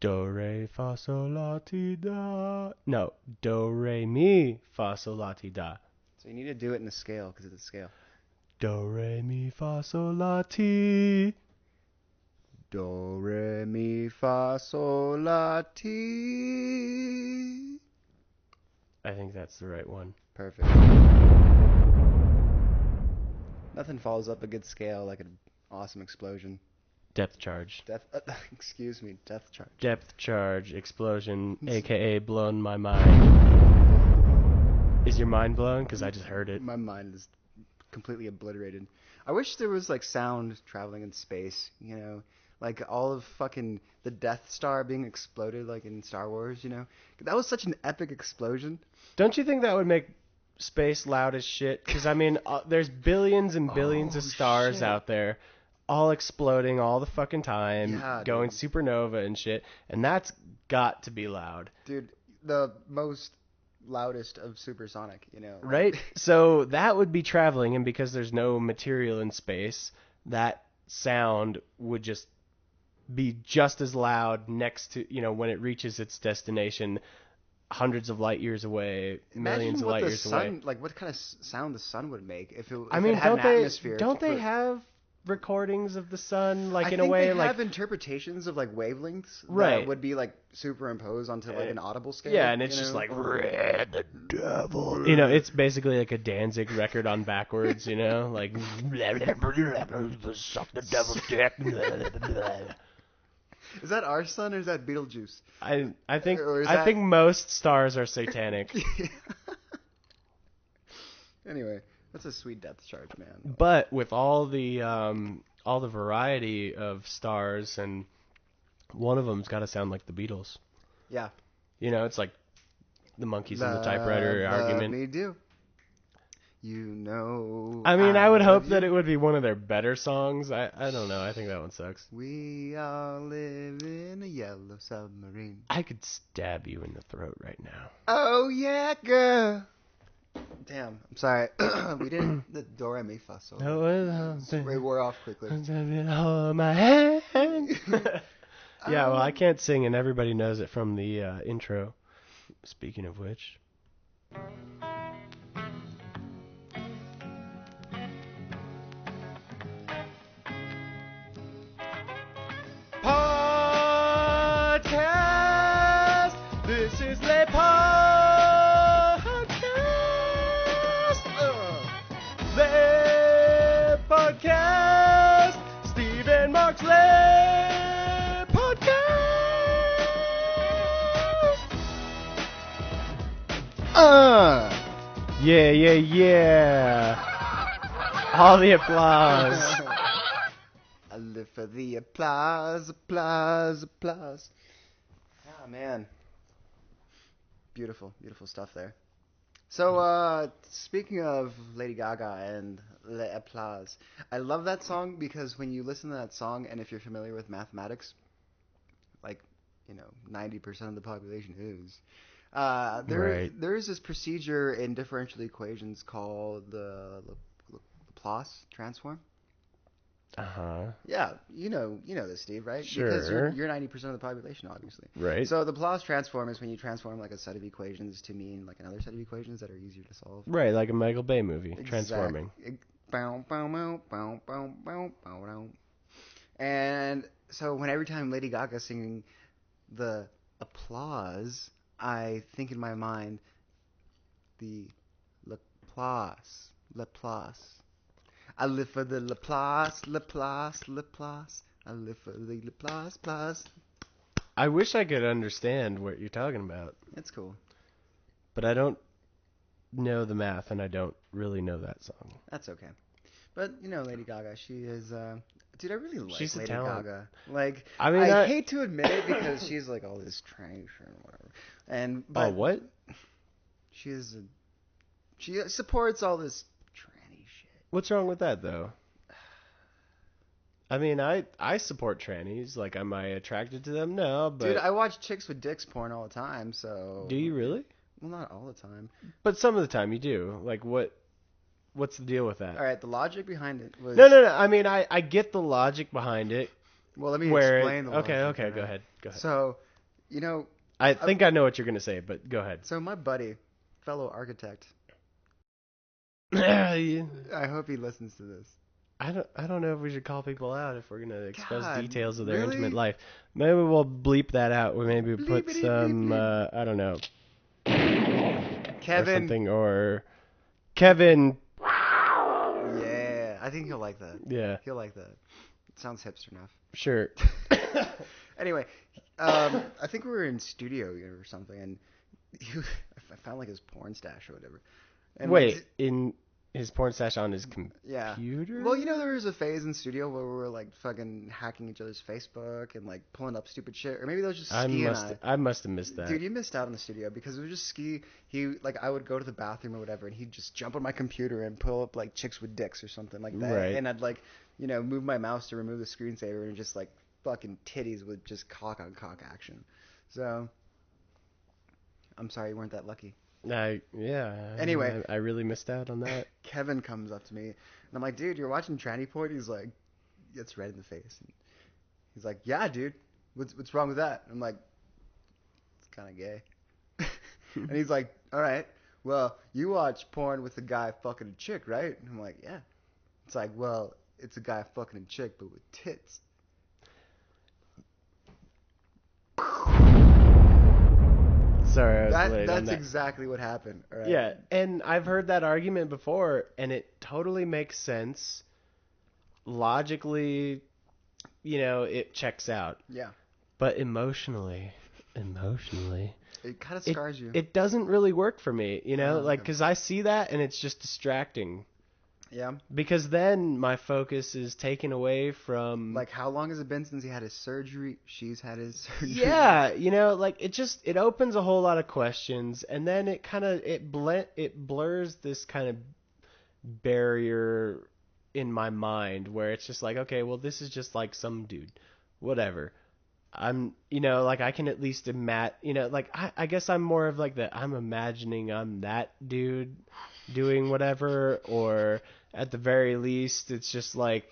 Do, re, fa, sol, la, ti, da. No, do, re, mi, fa, sol, la, ti, da. So you need to do it in a scale because it's a scale. Do, re, mi, fa, sol, la, ti. Do, re, mi, fa, sol, la, ti. I think that's the right one. Perfect. Nothing follows up a good scale like an awesome explosion. Depth charge. Excuse me, depth charge. Depth charge explosion, aka blown my mind. Is your mind blown? Because I just heard it. My mind is completely obliterated. I wish there was like sound traveling in space, you know, like all of fucking the Death Star being exploded like in Star Wars, you know. That was such an epic explosion. Don't you think that would make space loud as shit? Because I mean, there's billions and billions of stars shit. out there, all exploding all the fucking time, Yeah, going dude. supernova and shit, and that's got to be loud. Dude, the most loudest of supersonic, you know. Like, Right? So that would be traveling, and because there's no material in space, that sound would just be just as loud next to, you know, when it reaches its destination hundreds of light years away, millions of light years away. Like what kind of sound the sun would make if it I mean, had an atmosphere. don't they have recordings of the sun, like in a I way, think they like have interpretations of like wavelengths Right. that would be like superimposed onto like an audible scale. yeah, and it's you just know? like Red the Devil. You know, it's basically like a Danzig record on backwards. You know, like suck the devil's dick. Is that our sun or is that Beetlejuice? I think Or is I that- think most stars are satanic. Anyway, that's a sweet depth charge, man. But with all the variety of stars, and one of them's got to sound like the Beatles. Yeah. You know, it's like the monkeys and the typewriter argument. Me do. You know. I mean, I would love hope that you. it would be one of their better songs. I don't know. I think that one sucks. We all live in a yellow submarine. I could stab you in the throat right now. Oh yeah, girl. Damn, I'm sorry. We didn't the do re mi fa sol. We wore off quickly. Hold my hand. Yeah, well, I can't sing, and everybody knows it from the intro. Speaking of which. Podcast. This is Le Podcast. Le Podcast. Stephen Mark's Le Podcast. Yeah, yeah, yeah. All the applause. I live for the applause, applause, applause. Ah, man. Beautiful, beautiful stuff there. So, speaking of Lady Gaga and Le Applause, I love that song because when you listen to that song, and if you're familiar with mathematics, like, 90% of the population is, there's this procedure in differential equations called the Laplace transform. Uh-huh. Yeah, you know this, Steve, right? Sure. Because you're 90% of the population, obviously. Right. So the Laplace transform is when you transform like a set of equations to mean like another set of equations that are easier to solve. Right, like a Michael Bay movie, transforming. And so every time Lady Gaga's singing the applause, I think in my mind the Laplace. I live for the Laplace. I live for the Laplace. I wish I could understand what you're talking about, It's cool. but I don't know the math, and I don't really know that song. That's okay. But, Lady Gaga, she is, dude, I really like She's a Lady talent. Gaga. Like, I mean, I hate to admit it because she's like all this trash and whatever. But what? she supports all this tranny shit. What's wrong with that, though? I mean, I support trannies. Like, am I attracted to them? No, but... Dude, I watch chicks with dicks porn all the time, so... Do you really? Well, not all the time. But some of the time you do. Like, what's the deal with that? All right, the logic behind it was... No. I mean, I get the logic behind it. Well, let me explain the logic. Okay, go ahead. So, You know, I think I know what you're gonna say, but go ahead. so my buddy, fellow architect, I I hope he listens to this. don't know if we should call people out if we're gonna expose God, details of their really? intimate life. Maybe we'll bleep that out. We maybe put Bleepity some bleep bleep. I don't know or Kevin. something or Kevin. Yeah, I think he'll like that. Yeah, He'll like that. It sounds hipster enough. sure. Anyway, I think we were in studio or something, and I found like his porn stash or whatever. And Wait, in his porn stash on his yeah. computer? Well, there was a phase in studio where we were like fucking hacking each other's Facebook and like pulling up stupid shit, or maybe that was just Ski and I. I must have missed that. Dude, you missed out on the studio because it was just Ski. I would go to the bathroom or whatever, and he'd just jump on my computer and pull up like chicks with dicks or something like that. Right. And I'd like, move my mouse to remove the screensaver and just like fucking titties with just cock on cock action. So, I'm sorry you weren't that lucky. Anyway, I really missed out on that. Kevin comes up to me, and I'm like, dude, you're watching tranny porn? He's like, gets red in the face. And he's like, yeah, dude. What's wrong with that? I'm like, it's kind of gay. And he's like, all right, well, you watch porn with a guy fucking a chick, right? And I'm like, yeah. It's like, well, it's a guy fucking a chick, but with tits. Sorry, I was late on That's that. exactly what happened. All right? Yeah, and I've heard that argument before, and it totally makes sense. Logically, it checks out. Yeah. But emotionally, It kind of scars you. it doesn't really work for me, Oh, okay. because I see that and it's just distracting. Yeah. Because then my focus is taken away from... Like, how long has it been since he had his surgery? She's had his surgery. Yeah, it opens a whole lot of questions, and then it kind of, it blurs this kind of barrier in my mind where it's just like, okay, well, this is just like some dude, whatever. I'm, I can at least imagine, I guess I'm more of like I'm imagining I'm that dude doing whatever, or at the very least, it's just like,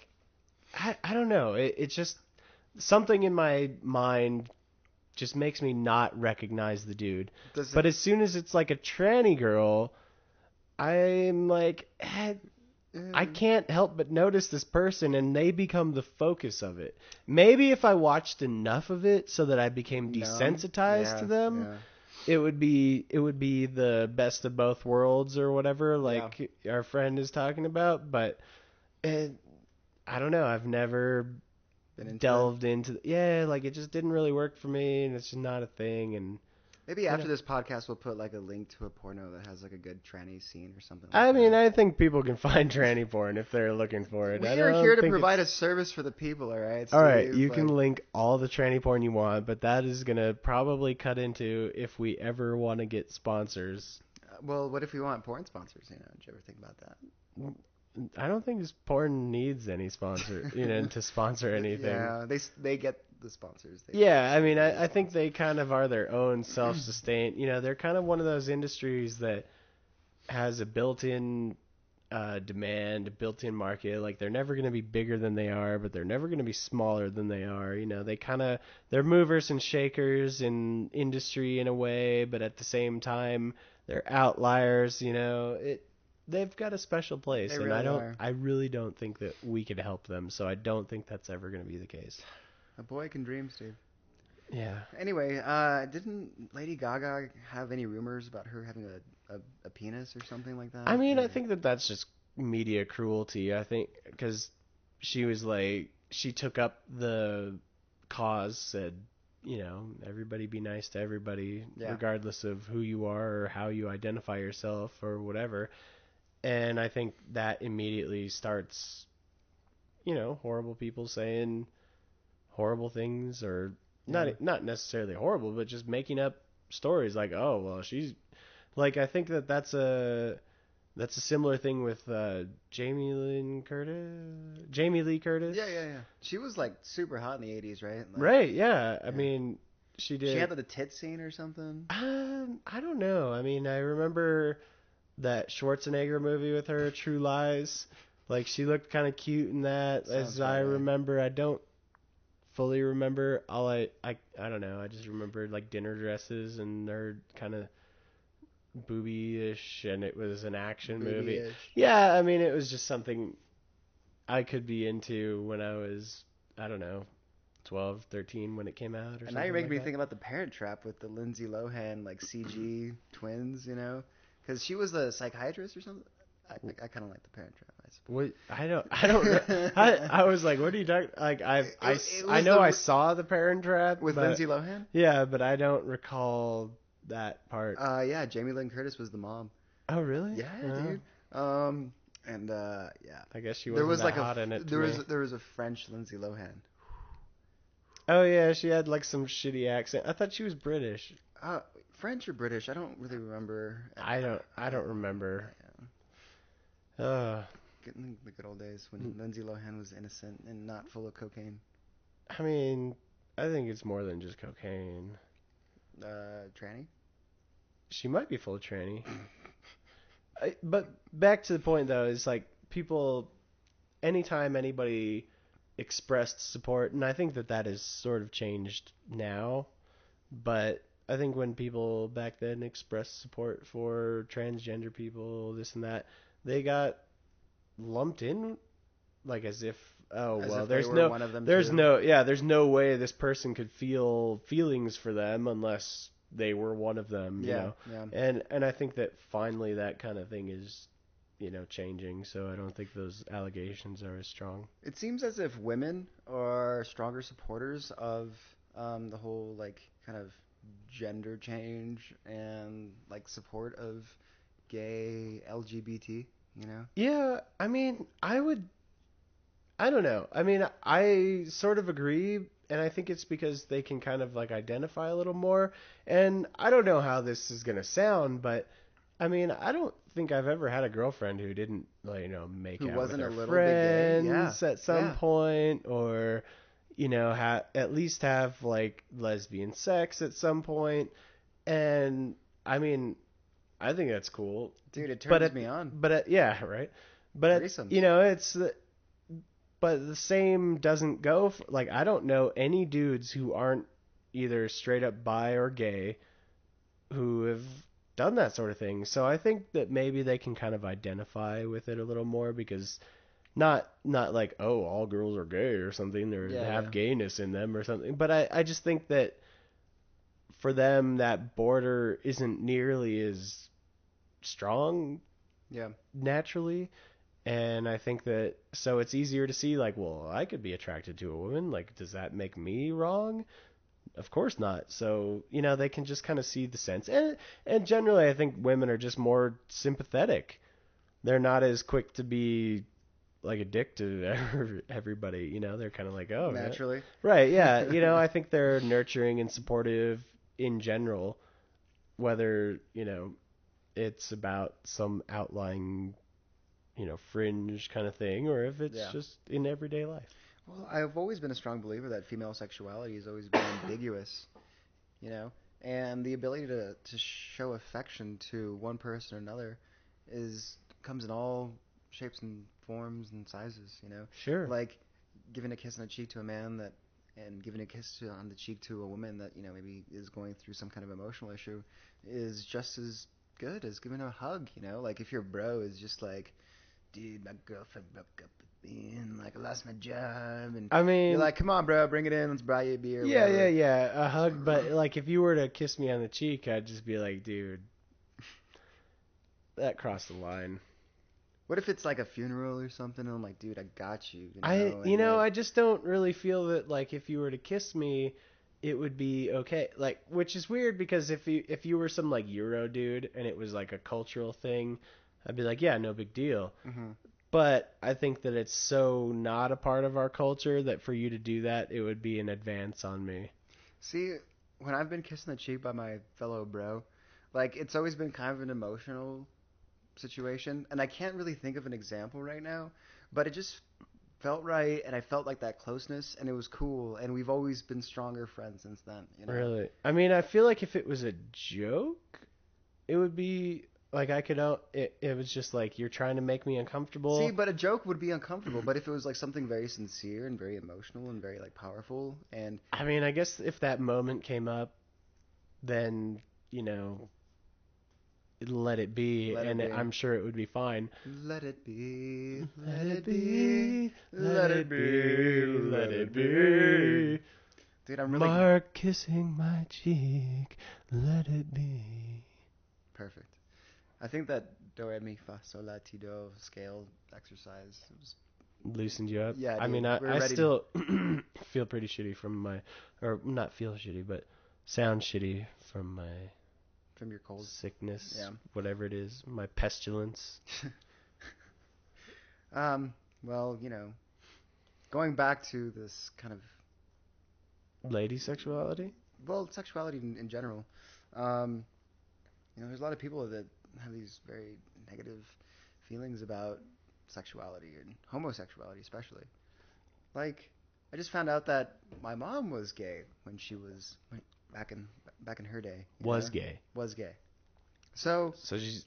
I don't know. It's just something in my mind just makes me not recognize the dude. But as soon as it's like a tranny girl, I'm like, I can't help but notice this person, and they become the focus of it. Maybe if I watched enough of it so that I became desensitized to them, it would be the best of both worlds or whatever, like our friend is talking about. But I don't know. I've never delved into it just didn't really work for me, and it's just not a thing. And maybe after this podcast, we'll put like a link to a porno that has like a good tranny scene or something. I mean, I think people can find tranny porn if they're looking for it. We are here to provide a service for the people, all right? Steve, all right, you can link all the tranny porn you want, but that is gonna probably cut into if we ever want to get sponsors. Well, what if we want porn sponsors? Did you ever think about that? I don't think this porn needs any sponsor, to sponsor anything. Yeah, they get the sponsors. I think they kind of are their own self-sustained. They're kind of one of those industries that has a built-in demand, a built-in market. Like, they're never going to be bigger than they are, but they're never going to be smaller than they are. They're movers and shakers in industry in a way, but at the same time, they're outliers. They've got a special place, they and really I really don't think that we could help them. So I don't think that's ever going to be the case. A boy can dream, Steve. Yeah. Anyway, didn't Lady Gaga have any rumors about her having a penis or something like that? I mean, I think that's just media cruelty. I think because she was like, she took up the cause, said, everybody be nice to everybody, regardless of who you are or how you identify yourself or whatever. And I think that immediately starts, horrible people saying horrible things, or not necessarily horrible, but just making up stories like, oh, well, she's like, I think that's a similar thing with Jamie Lee Curtis. Yeah. She was like super hot in the 80s, right? Right. Yeah. I mean, she did. She had the tit scene or something. I don't know. I mean, I remember that Schwarzenegger movie with her, True Lies. Like, she looked kind of cute in that, as I remember. I don't fully remember. I don't know. I just remember like dinner dresses and they're kind of booby-ish, and it was an action movie. Booby-ish. Yeah, I mean, it was just something I could be into when I was, I don't know, 12, 13 when it came out or And now you're something making like me that. think about the Parent Trap with the Lindsay Lohan like CG twins, you know, because she was a psychiatrist or something. I kind of like the Parent Trap, I What I don't I was like, what are you talking? Like It I was know I the saw the Parent Trap, with but Lindsay Lohan. yeah, but I don't recall that part. Yeah, Jamie Lynn Curtis was the mom. Oh, really? Yeah, Oh, dude. And yeah, I guess she there wasn't was that like hot in it to there me. was a French Lindsay Lohan. Oh yeah, she had like some shitty accent. I thought she was British. Uh, French or British? I don't really remember. I don't remember. Yeah. Uh, Getting the good old days when Lindsay Lohan was innocent and not full of cocaine. I mean, I think it's more than just cocaine. Tranny? She might be full of tranny. But back to the point though, is like people, anytime anybody expressed support, and I think that that has sort of changed now, but I think when people back then expressed support for transgender people, this and that, they got lumped in like as if, oh As well, if they were one of them too. there's no way this person could feel feelings for them unless they were one of them, you Yeah, know. yeah. And I think that finally that kind of thing is, changing, so I don't think those allegations are as strong. It seems as if women are stronger supporters of the whole like kind of gender change and like support of gay LGBT. You know? Yeah, I mean, I don't know. I mean, I sort of agree, and I think it's because they can kind of like identify a little more. And I don't know how this is gonna sound, but I mean, I don't think I've ever had a girlfriend who didn't, like, make Who out with wasn't a her little bit gay? Yeah, friends at some yeah. point, or at least have like lesbian sex at some point. And I mean, I think that's cool. Dude, it But turns me on. yeah, right. But Threesomes. it's but the same doesn't go for, like, I don't know any dudes who aren't either straight up bi or gay who have done that sort of thing. So I think that maybe they can kind of identify with it a little more, because not like, oh, all girls are gay or something, or Yeah, have yeah. gayness in them or something. But I just think that for them that border isn't nearly as strong Yeah. naturally. And I think that, so it's easier to see, like, well, I could be attracted to a woman. Like, does that make me wrong? Of course not. So, they can just kind of see the sense. And generally, I think women are just more sympathetic. They're not as quick to be like a dick to everybody. They're kind of like, oh, yeah. Naturally. Right, yeah. I think they're nurturing and supportive in general, whether, it's about some outlying, fringe kind of thing, or if it's Yeah. just in everyday life. Well, I've always been a strong believer that female sexuality has always been ambiguous, you know, and the ability to show affection to one person or another is comes in all shapes and forms and sizes, you know, Sure. like giving a kiss on the cheek to a man that and giving a kiss on the cheek to a woman that maybe is going through some kind of emotional issue is just as good as giving a hug, like if your bro is just like, dude, my girlfriend broke up with me and like I lost my job, and I you're mean, like, come on, bro, bring it in, let's buy you a beer, yeah, yeah, whatever. yeah, a hug, but like if you were to kiss me on the cheek, I'd just be like, dude, that crossed the line. What if it's like a funeral or something, and I'm like, dude, I got you, and I just don't really feel that, like, if you were to kiss me, it would be okay. Like, which is weird, because if you were some like Euro dude and it was like a cultural thing, I'd be like, yeah, no big deal. hmm But I think that it's so not a part of our culture that for you to do that, it would be an advance on me. See, when I've been kissed on the cheek by my fellow bro, like it's always been kind of an emotional situation, and I can't really think of an example right now, but it just felt right, and I felt like that closeness, and it was cool, and we've always been stronger friends since then. Really. I mean, I feel like if it was a joke, it would be Like I could, it was just like you're trying to make me See, uncomfortable. but a joke would be uncomfortable. But if it was like something very sincere and very emotional and very like powerful, and I mean, I guess if that moment came up, then you know, let it be, let it and be, I'm sure it would be fine. let it be, Let let it it be, be, let let it it be, be, let let it it be. be. Dude, I'm really Mark kissing my cheek, let it be. perfect. I think that do re mi fa sol la ti do scale exercise was, Loosened you up. yeah, I mean, dude. We're I ready to still feel pretty shitty from my, or not feel shitty, but sound shitty from my from your cold. sickness, Yeah. whatever it is, my pestilence. Well, going back to this kind of Lady sexuality? well, sexuality in general. Um, there's a lot of people that have these very negative feelings about sexuality and homosexuality, especially. Like, I just found out that my mom was gay when she was back in back in her day. Was gay. Was gay. So So she's,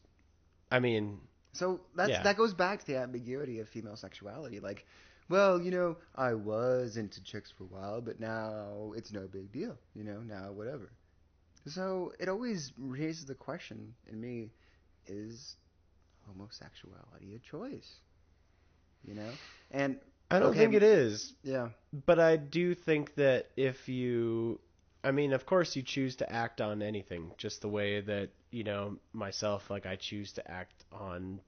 I mean, so yeah. that goes back to the ambiguity of female sexuality. Like, well, I was into chicks for a while, but now it's no big deal. Now whatever. So it always raises the question in me: is homosexuality a choice? You know? And I don't okay, think it is. yeah, But I do think that if you, I mean, of course you choose to act on anything, just the way that, myself, like I choose to act on,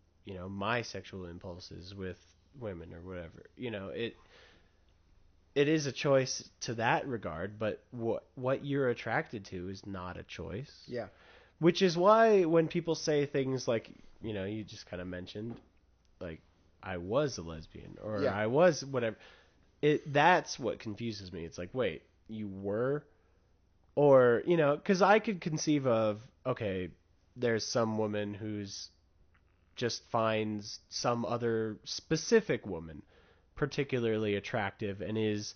my sexual impulses with women or whatever. It is a choice to that regard, but what you're attracted to is not a choice. yeah, Which is why when people say things like, you just kind of mentioned, like I was a lesbian or yeah. I was whatever, that's what confuses me. It's like, wait, you were, or because I could conceive of, okay, there's some woman who's just finds some other specific woman particularly attractive and is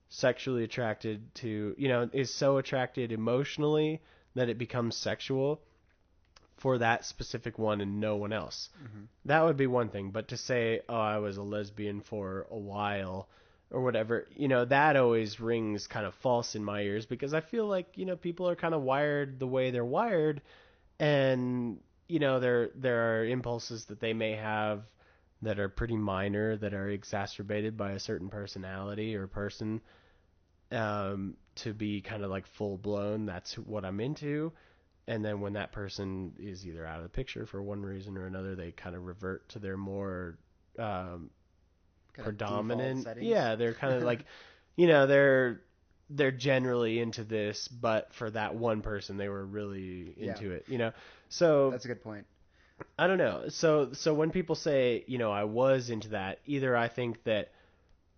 sexually attracted to, is so attracted emotionally that it becomes sexual for that specific one and no one else. Hmm. That would be one thing. But to say, oh, I was a lesbian for a while or whatever, that always rings kind of false in my ears because I feel like, people are kind of wired the way they're wired, and, there are impulses that they may have that are pretty minor, that are exacerbated by a certain personality or person, to be kind of like full blown. That's what I'm into. And then when that person is either out of the picture for one reason or another, they kind of revert to their more Kind of default predominant. settings. Yeah, they're kind of like, they're generally into this, but for that one person, they were really Yeah, into it. So that's a good point. I don't know. So when people say, I was into that, either I think that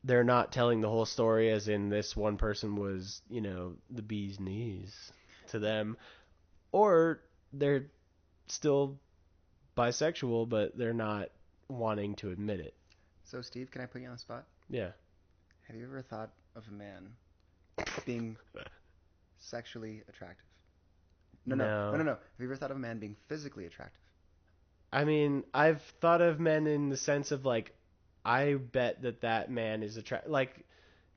they're not telling the whole story, as in this one person was, the bee's knees to them, or they're still bisexual, but they're not wanting to admit it. So, Steve, can I put you on the spot? Yeah. Have you ever thought of a man being sexually attractive? No, no, no, No. no, no. Have you ever thought of a man being physically attractive? I mean, I've thought of men in the sense of like, I bet that man is attractive. Like,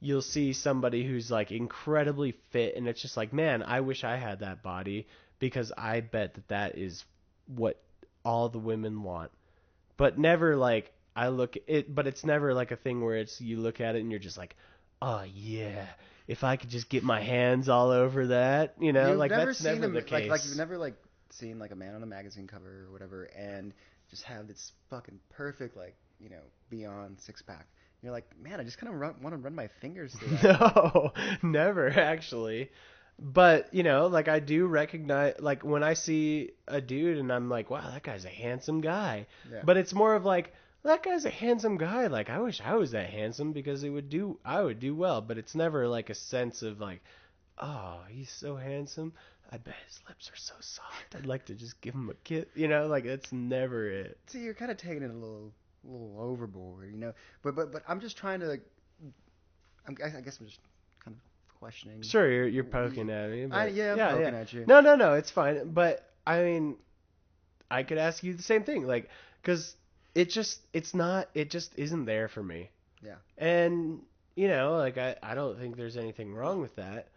you'll see somebody who's like incredibly fit, and it's just like, man, I wish I had that body because I bet that is what all the women want. But never like I look it, but it's never like a thing where it's you look at it and you're just like, oh yeah, if I could just get my hands all over that, You've like never that's seen never him the like you've case. never like seen like a man on a magazine cover or whatever and just have this fucking perfect like beyond six pack. And you're like, man, I just kind of want to run my fingers through that. No, never actually. But, like I do recognize, like when I see a dude and I'm like, wow, that guy's a handsome guy. Yeah. But it's more of like, that guy's a handsome guy. Like I wish I was that handsome because I would do well. But it's never like a sense of like, oh, he's so handsome. I bet his lips are so soft. I'd like to just give him a kiss. Like that's never it. See, you're kind of taking it a little overboard. But I'm just trying to like, I guess I'm just kind of questioning. Sure, you're poking at me, but Yeah, I'm yeah, yeah. poking at you. No, it's fine. But I mean, I could ask you the same thing, like, because it just isn't there for me. Yeah. And like I don't think there's anything wrong with that,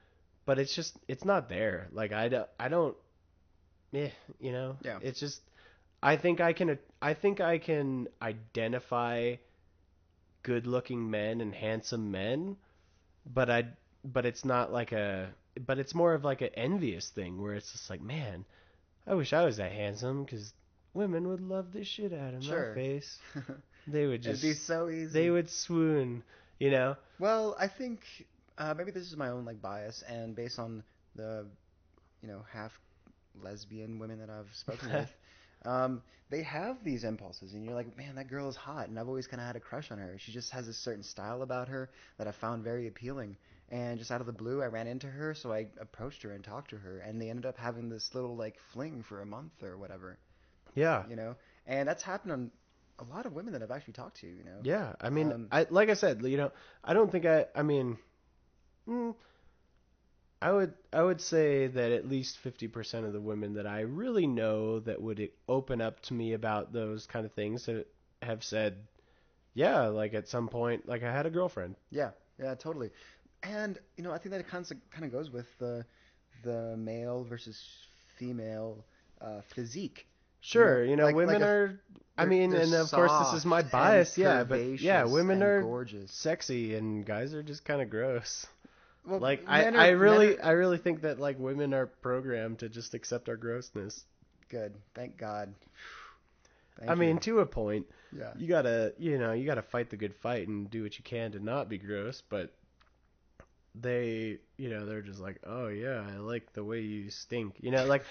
but it's not there. Like I don't, eh, Yeah. it's just I think I can identify good-looking men and handsome men, but but it's not like but it's more of like an envious thing where it's just like, man, I wish I was that handsome because women would love this shit out of my Sure. face. They would It'd just, be so they easy. would swoon. Well, I think maybe this is my own like bias, and based on the half lesbian women that I've spoken with, they have these impulses, and you're like, man, that girl is hot, and I've always kind of had a crush on her. She just has a certain style about her that I found very appealing. And just out of the blue, I ran into her, so I approached her and talked to her, and they ended up having this little like fling for a month or whatever, Yeah. you know. And that's happened on a lot of women that I've actually talked to, Yeah. I mean, Um, I like I said, I don't think I mean, mm, I would say that at least 50% of the women that I really know that would open up to me about those kind of things have said, yeah, like at some point, like I had a girlfriend. yeah, yeah, totally. And I think that it kind of goes with the male versus female physique. Sure, Like women a are, I mean, they're and of course this is my soft and bias, yeah, but yeah, curvaceous women and are gorgeous. sexy and guys are just kind of gross. Well, Like men are I really think that like women are programmed to just accept our grossness. good. Thank God. I Thank mean, you. to a point, Yeah. you gotta fight the good fight and do what you can to not be gross, but they're just like, oh yeah, I like the way you stink. Like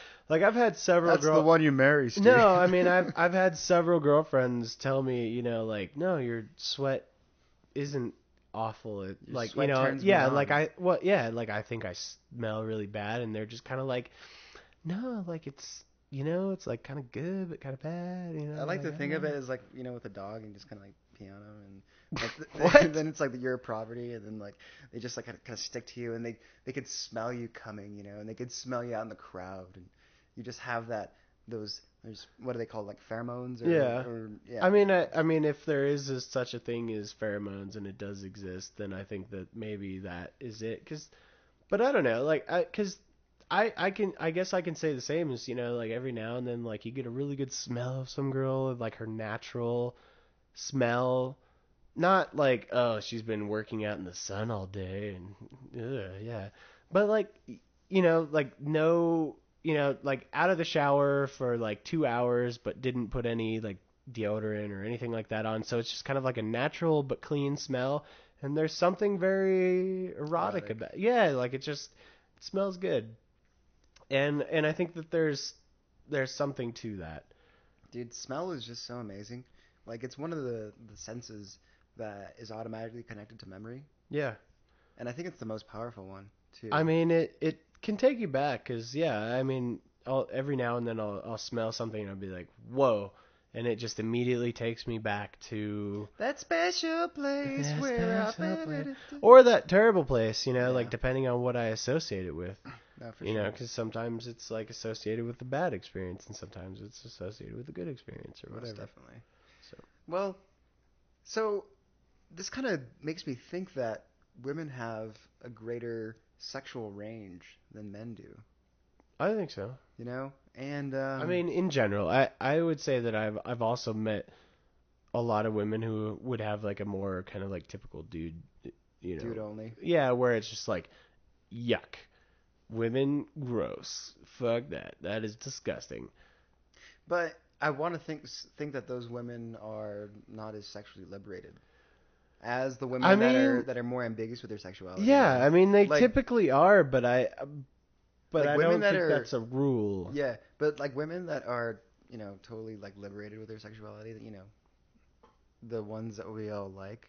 I've had several That's the one you marry, Steve. No, I mean I've had several girlfriends tell me, like, no, your sweat isn't awful. Your Like, sweat turns me yeah, like on. like I think I smell really bad, and they're just kind of like, no, like it's like kind of good but kind of bad. I like Like to I think don't of it know. as like with a dog and just kind of like pee on him and like What? then it's like your property and then like they just like kind of stick to you and they could smell you coming and they could smell you out in the crowd and you just have that those there's what do they call it, like pheromones Yeah. or yeah. I mean, if there is such a thing as pheromones and it does exist, then I think that maybe that is it. But I don't know, like, I guess I can say the same as, like every now and then, like you get a really good smell of some girl, like her natural smell, not like, oh, she's been working out in the sun all day and, yeah, but like, like no, like out of the shower for like 2 hours, but didn't put any like deodorant or anything like that on, so it's just kind of like a natural but clean smell, and there's something very erotic Erotic. about, yeah, like it smells good, and I think that there's something to that. Dude, smell is just so amazing. Like it's one of the senses that is automatically connected to memory, Yeah. and I think it's the most powerful one too. I mean, it can take you back, cause yeah, I mean, every now and then I'll smell something and I'll be like, whoa, and it just immediately takes me back to That special place that where I special place, bet. or that terrible place, like Yeah, depending on what I associate it with, no, for sure. because sometimes it's like associated with the bad experience and sometimes it's associated with the good experience or Most whatever. definitely. So Well, so this kind of makes me think that women have a greater sexual range than men do, I think so. And I mean, in general, I would say that I've also met a lot of women who would have like a more kind of like typical dude, dude only. yeah, where it's just like, yuck, women, gross, fuck that, that is disgusting. But I want to think that those women are not as sexually liberated as the I women mean, that are more ambiguous with their sexuality, yeah, I mean they Like typically are, but like I women don't that think are that's a rule. yeah, but like women that are, totally like liberated with their sexuality, the ones that we all like.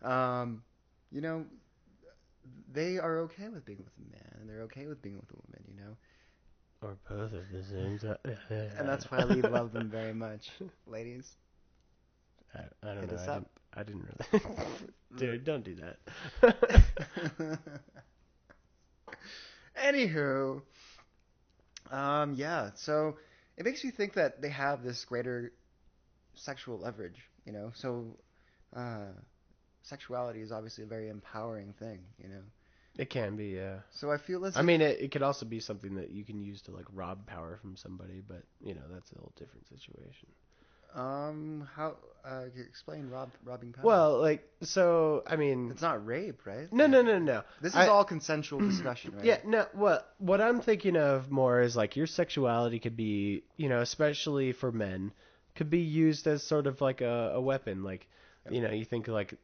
Um, you know, they are okay with being with a man and they're okay with being with a woman. Or both at the same And that's why we time. love them very much. Ladies, I don't hit know. us up. I didn't really. Dude, don't do that. Anywho, yeah. So it makes you think that they have this greater sexual leverage, you know. So uh, sexuality is obviously a very empowering thing, you know. It can be, yeah. So I feel as I if mean, it could also be something that you can use to like rob power from somebody, but that's a whole different situation. how explain robbing power. Well, like so, I mean, It's not rape, right? no, no, no, no. This is I all consensual discussion, yeah, right? no. What I'm thinking of more is like your sexuality could be, especially for men, could be used as sort of like a weapon. Like, Yep. you think like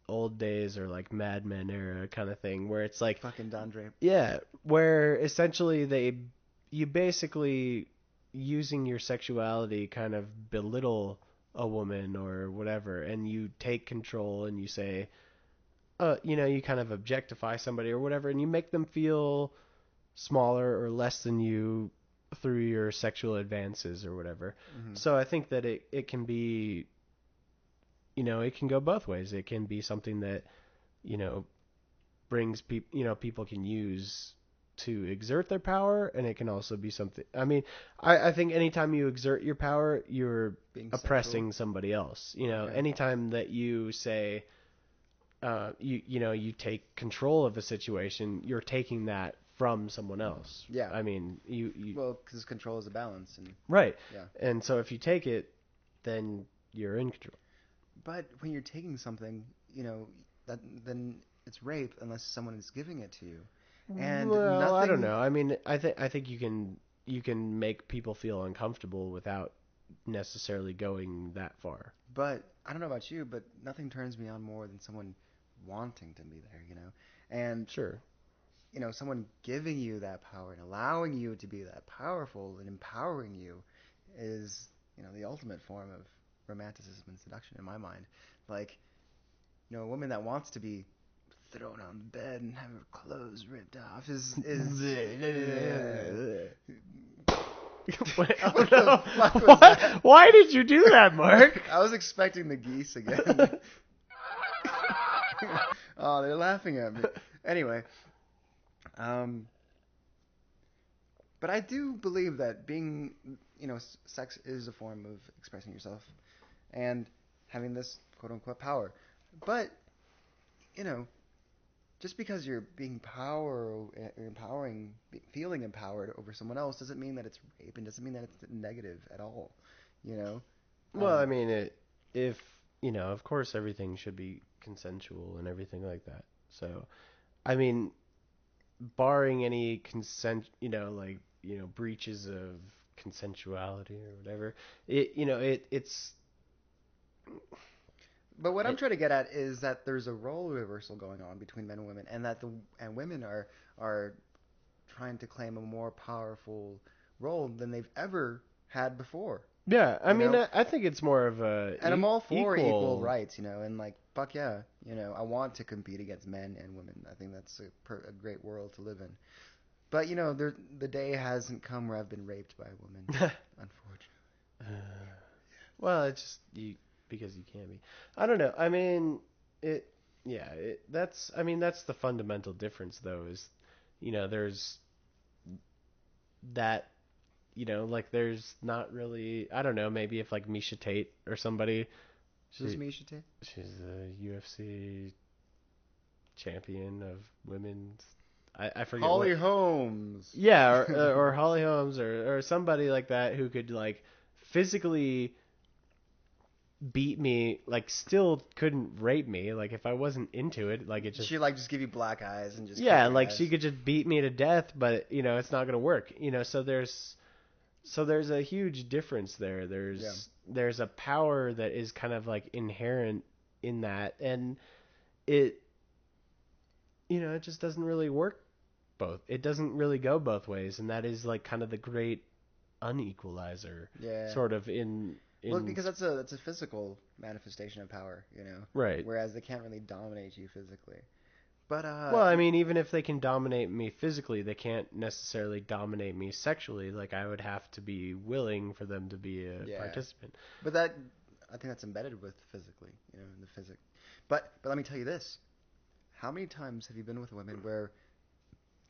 old days or like Mad Men era kind of thing, where it's like, Fucking Don Draper. yeah, where essentially you basically using your sexuality kind of belittle a woman or whatever, and you take control and you say, you kind of objectify somebody or whatever, and you make them feel smaller or less than you through your sexual advances or whatever. Hmm. So I think that it can be, it can go both ways. It can be something that, you know, brings people, people can use to exert their power, and it can also be something. I mean, I think anytime you exert your power, you're Being sexual. oppressing somebody else. Okay. Anytime that you say, you take control of a situation, you're taking that from someone else. Yeah. I mean, you Well, because control is a balance, and right. yeah. And so if you take it, then you're in control. But when you're taking something, you know, that then it's rape unless someone is giving it to you, and Well, I don't nothing. know. I mean, I think you can make people feel uncomfortable without necessarily going that far. But I don't know about you, but nothing turns me on more than someone wanting to be there, you know, and Sure. someone giving you that power and allowing you to be that powerful and empowering you is, the ultimate form of romanticism and seduction in my mind. Like, a woman that wants to be thrown on the bed and have her clothes ripped off is Wait, oh what the no! fuck was What? that? Why did you do that, Mark? I was expecting the geese again. Oh, they're laughing at me. Anyway, um, but I do believe that being, sex is a form of expressing yourself and having this quote unquote power. But, you know, just because you're being empowering, feeling empowered over someone else doesn't mean that it's rape and doesn't mean that it's negative at all. You know, Well, I um, mean, if of course, everything should be consensual and everything like that. So, I mean, barring any consent, like breaches of consensuality or whatever, it's but what I'm it, trying to get at is that there's a role reversal going on between men and women, and that women are trying to claim a more powerful role than they've ever had before. yeah. I You mean, know, I think it's more of a and I'm all for equal equal. rights, and like fuck yeah, I want to compete against men and women. I think that's a great world to live in. But the day hasn't come where I've been raped by a woman, unfortunately. Well, it's just you because you can be. I don't know. I mean, it. Yeah, that's. I mean, that's the fundamental difference, though. Is there's that. Like there's not really. I don't know. Maybe if like Misha Tate or somebody. Who's She Misha Tate? she's a UFC champion of women's. I forget what. Holly Holmes. Yeah, or Holly Holmes or somebody like that who could like physically beat me, like still couldn't rape me. Like if I wasn't into it, like it just She like just give you black eyes and just kick yeah, your like ass. she could just beat me to death, but it's not gonna work. So there's a huge difference there. Yeah. There's a power that is kind of like inherent in that, and it it just doesn't really work both. It doesn't really go both ways, and that is like kind of the great unequalizer, Yeah. sort of in Well, in because that's a physical manifestation of power, right. whereas they can't really dominate you physically. But Well, I mean, even if they can dominate me physically, they can't necessarily dominate me sexually. Like I would have to be willing for them to be a yeah. participant. But that I think that's embedded with physically, in the physic. But let me tell you this: how many times have you been with women where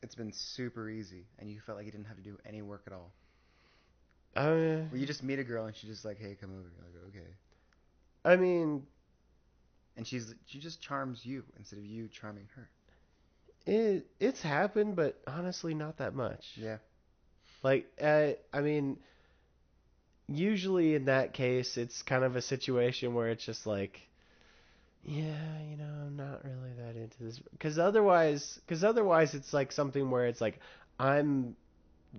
it's been super easy and you felt like you didn't have to do any work at all? Where you just meet a girl and she's just like, "Hey, come over." You're like, "Okay." I mean, And she just charms you instead of you charming her. it's happened, but honestly, not that much. Yeah. Like, I mean, usually in that case, it's kind of a situation where it's just like, yeah, I'm not really that into this. Because otherwise, it's like something where it's like I'm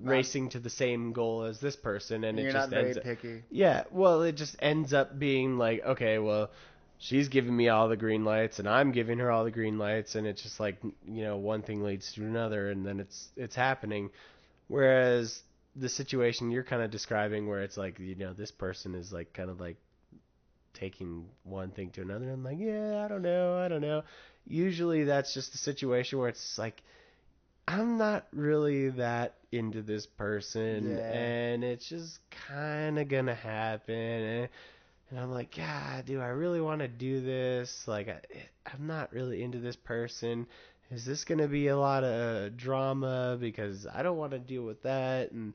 Not racing to the same goal as this person, and it You're not just very ends up, picky. yeah, well, it just ends up being like, okay, well, she's giving me all the green lights, and I'm giving her all the green lights, and it's just like, one thing leads to another, and then it's happening. Whereas the situation you're kind of describing, where it's like, this person is like kind of like taking one thing to another. I'm like, yeah, I don't know. Usually that's just a situation where it's like, I'm not really that into this person, Yeah. and it's just kind of gonna happen. And I'm like, God, do I really want to do this? Like, I'm not really into this person. Is this gonna be a lot of drama? Because I don't want to deal with that. And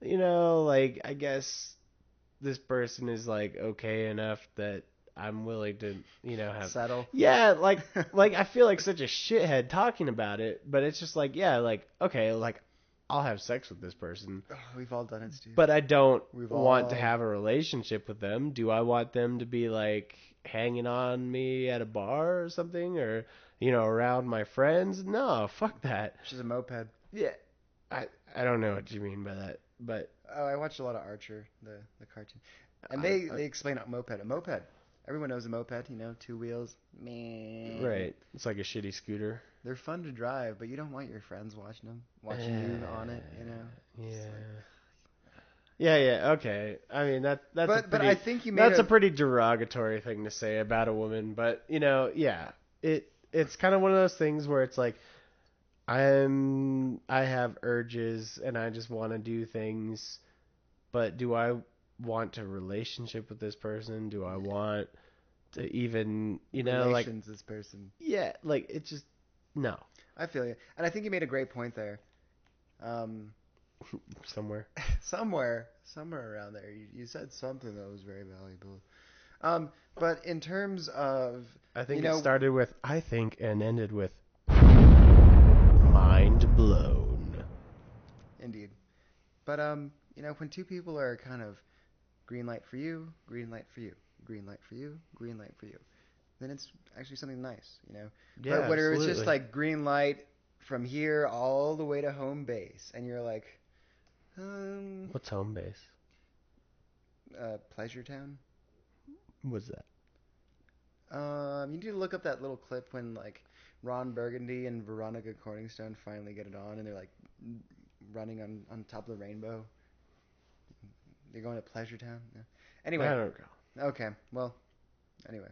like, I guess this person is like okay enough that I'm willing to, have. Settle. Yeah, like I feel like such a shithead talking about it, but it's just like, yeah, like okay, like I'll have sex with this person, Oh, we've all done it, Steve. but I don't We've want to all. have a relationship with them. Do I want them to be like hanging on me at a bar or something, or around my friends? No, fuck that. She's a moped. Yeah, I don't know what you mean by that, but Oh, I watched a lot of Archer, the cartoon, and I, they explain a moped. A moped. Everyone knows a moped. 2 wheels. Meh. right, it's like a shitty scooter. They're fun to drive, but you don't want your friends watching you on it. Yeah. It's like, Yeah, okay. I mean but I think you made that's a a pretty derogatory thing to say about a woman, but yeah. It's kind of one of those things where it's like I have urges and I just want to do things, but do I want a relationship with this person? Do I want to even, like, relations. This person. yeah, like it just no. I feel you, and I think you made a great point there. Um, Somewhere. somewhere around there, you said something that was very valuable. But in terms of I you think it know, started with I think and ended with mind blown. indeed. But when two people are kind of green light for you, green light for you, green light for you, green light for you, then it's actually something nice. Yeah, But whether it's just absolutely. like green light from here all the way to home base, and you're like, What's home base? Pleasure Town. What's that? You need to look up that little clip when like Ron Burgundy and Veronica Corningstone finally get it on, and they're like running on top of the rainbow. They're going to Pleasure Town. Yeah. Anyway, I don't know. okay. Well, anyway.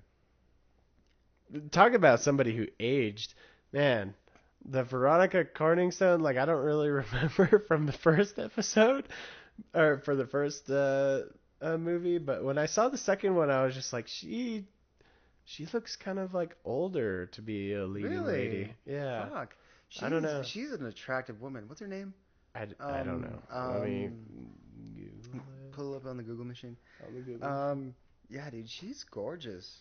Talk about somebody who aged. Man, the Veronica Corningstone, like I don't really remember from the first episode or for the first movie, but when I saw the second one, I was just like, she looks kind of like older to be a leading lady. Really? Yeah. Fuck. I don't know. She's an attractive woman. What's her name? I don't know. Let me Google it Pull up on the Google machine. on the Google. Yeah, dude, she's gorgeous.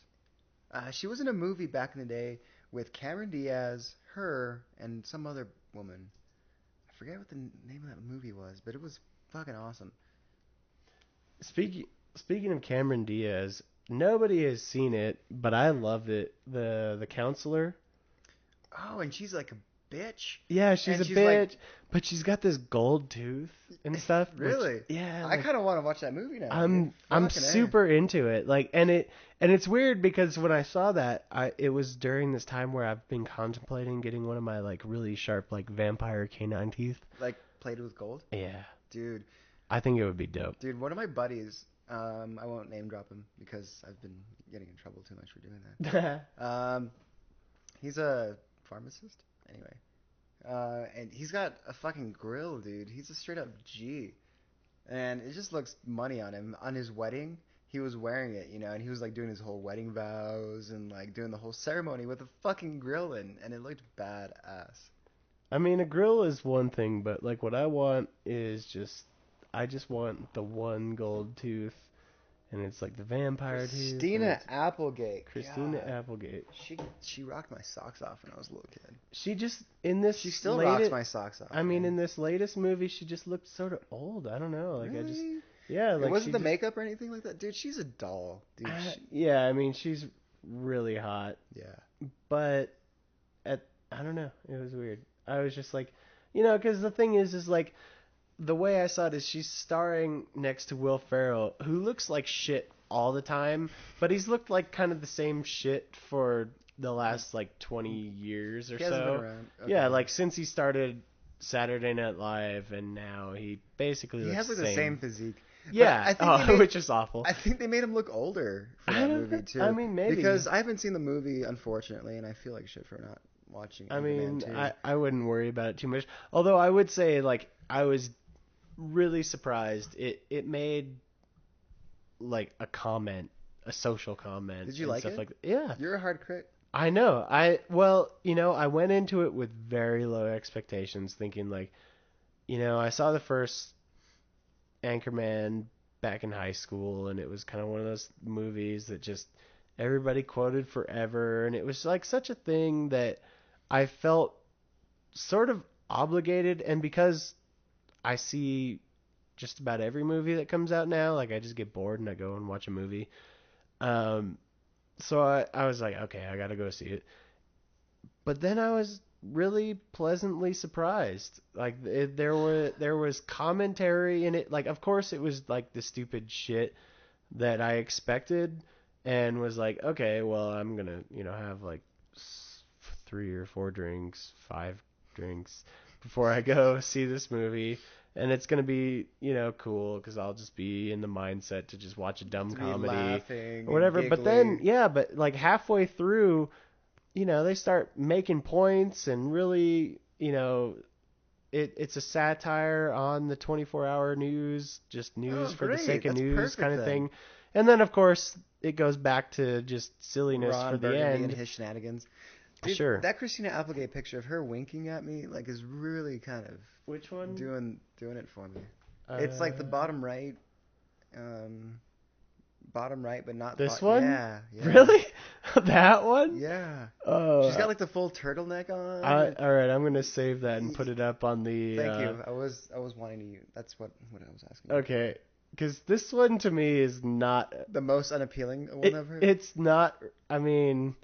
She was in a movie back in the day with Cameron Diaz, her, and some other woman. I forget what the name of that movie was, but it was fucking awesome. Speaking of Cameron Diaz, nobody has seen it, but I loved it. The counselor. Oh, and she's like a bitch. Yeah, she's And a she's bitch, like, but she's got this gold tooth and stuff. really? Yeah, I like, kind of want to watch that movie now. I'm Fucking A. super into it. Like, and it's weird because when I saw that, it was during this time where I've been contemplating getting one of my like really sharp like vampire canine teeth. Like plated with gold, Yeah, dude. I think it would be dope. Dude, one of my buddies. I won't name drop him because I've been getting in trouble too much for doing that. He's a pharmacist. Anyway. And he's got a fucking grill, dude. He's a straight up G. And it just looks money on him. On his wedding, he was wearing it, and he was like doing his whole wedding vows and like doing the whole ceremony with a fucking grill in, and it looked badass. I mean, a grill is one thing, but like what I want is just I just want the one gold tooth, and it's like the vampire tooth. Christina Applegate. Christina God. Applegate. She rocked my socks off when I was a little kid. She just in this. She still rocks my socks off. I mean, man. in this latest movie, she just looked sort of old. I don't know. Like Really? yeah. Like it wasn't the just, makeup or anything like that, dude. She's a doll, dude. yeah, I mean, she's really hot. Yeah. But I don't know. It was weird. I was just like, because the thing is like, the way I saw it is she's starring next to Will Ferrell, who looks like shit all the time, but he's looked like kind of the same shit for the last like 20 years or He hasn't been so. around. Okay. Yeah, like since he started Saturday Night Live, and now he basically he looks has like the same physique. Yeah, I think which is awful. I think they made him look older for that movie too. I mean, maybe because I haven't seen the movie, unfortunately, and I feel like shit for not watching. I mean, Too. I wouldn't worry about it too much. Although I would say, like, I was really surprised. It made like a social comment. Did you and like stuff it? like that. Yeah, You're a hard critic. I know. I went into it with very low expectations, thinking like, I saw the first Anchorman back in high school, and it was kind of one of those movies that just everybody quoted forever, and it was like such a thing that I felt sort of obligated, and because I see just about every movie that comes out now, like I just get bored and I go and watch a movie. So I was like, okay, I gotta go see it. But then I was really pleasantly surprised. Like there was commentary in it. Like of course it was like the stupid shit that I expected, and was like, okay, well I'm gonna have like 3 or 4 drinks, 5 drinks before I go see this movie. And it's going to be, cool because I'll just be in the mindset to just watch a dumb comedy or whatever. But then, but like halfway through, they start making points and really, it's a satire on the 24-hour news, just news for the sake of news kind of thing. And then, of course, it goes back to just silliness Ron for the Burgundy end. And his shenanigans. Dude, sure. That Christina Applegate picture of her winking at me, like, is really kind of which one doing it for me. It's like the bottom right, but not this one. Yeah. Really? That one? Yeah. Oh. She's got like the full turtleneck on. All right, I'm gonna save that and put it up on the. Thank you. I was wanting to use. That's what I was asking. Okay, because this one to me is not the most unappealing one of her. It's not. I mean.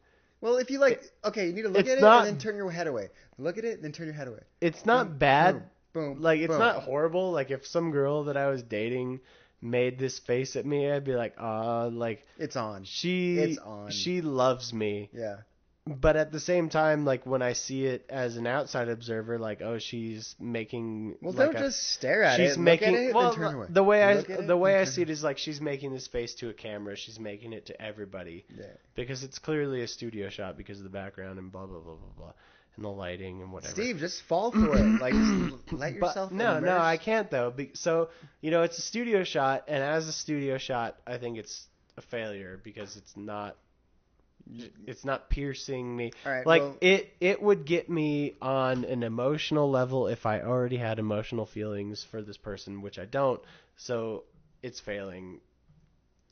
Well, if you like, okay, you need to look at it and then turn your head away. Look at it and then turn your head away. It's not bad. Boom. Like, it's not horrible. Like, if some girl that I was dating made this face at me, I'd be like, like... It's on. It's on. She loves me. Yeah. But at the same time, like, when I see it as an outside observer, like, oh, she's making... Well, like don't just stare at it. She's making... Look at it, well, then turn away. The way I see it is, like, she's making this face to a camera. She's making it to everybody. Yeah. Because it's clearly a studio shot because of the background and blah, blah, blah, blah, blah. And the lighting and whatever. Steve, just fall for it. Like, just let yourself immerse. No, I can't, though. So, it's a studio shot, and as a studio shot, I think it's a failure because it's not piercing me. All right, like, it would get me on an emotional level if I already had emotional feelings for this person, which I don't. So, it's failing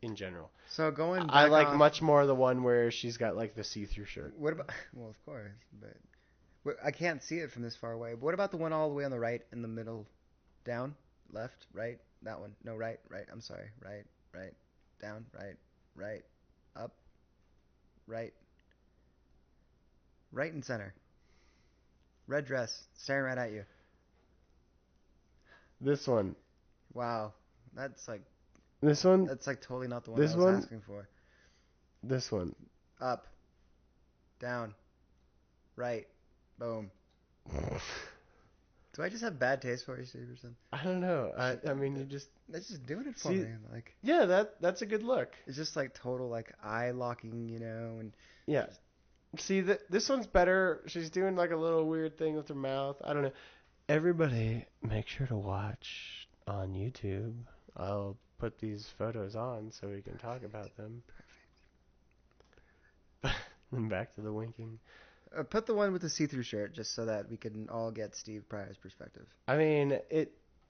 in general. So, going back I like much more the one where she's got, like, the see-through shirt. What about... Well, of course, but... I can't see it from this far away. But what about the one all the way on the right in the middle? Down? Left? Right? That one. No, right. I'm sorry. Right. Down. Right. Up. Right. Right and center. Red dress. Staring right at you. This one. Wow. That's like... This one? That's like totally not the one this I was one? asking for. This one. Up. Down. Right. Boom. Do I just have bad taste for you, Steve, or something? I don't know. I mean, you just... That's just doing it for me. Like, yeah, that's a good look. It's just like total like eye locking, and... Yeah. See, this one's better. She's doing like a little weird thing with her mouth. I don't know. Everybody, make sure to watch on YouTube. I'll put these photos on so we can talk about them. Perfect. Then back to the winking. Put the one with the see-through shirt just so that we can all get Steve Pryor's perspective. I mean,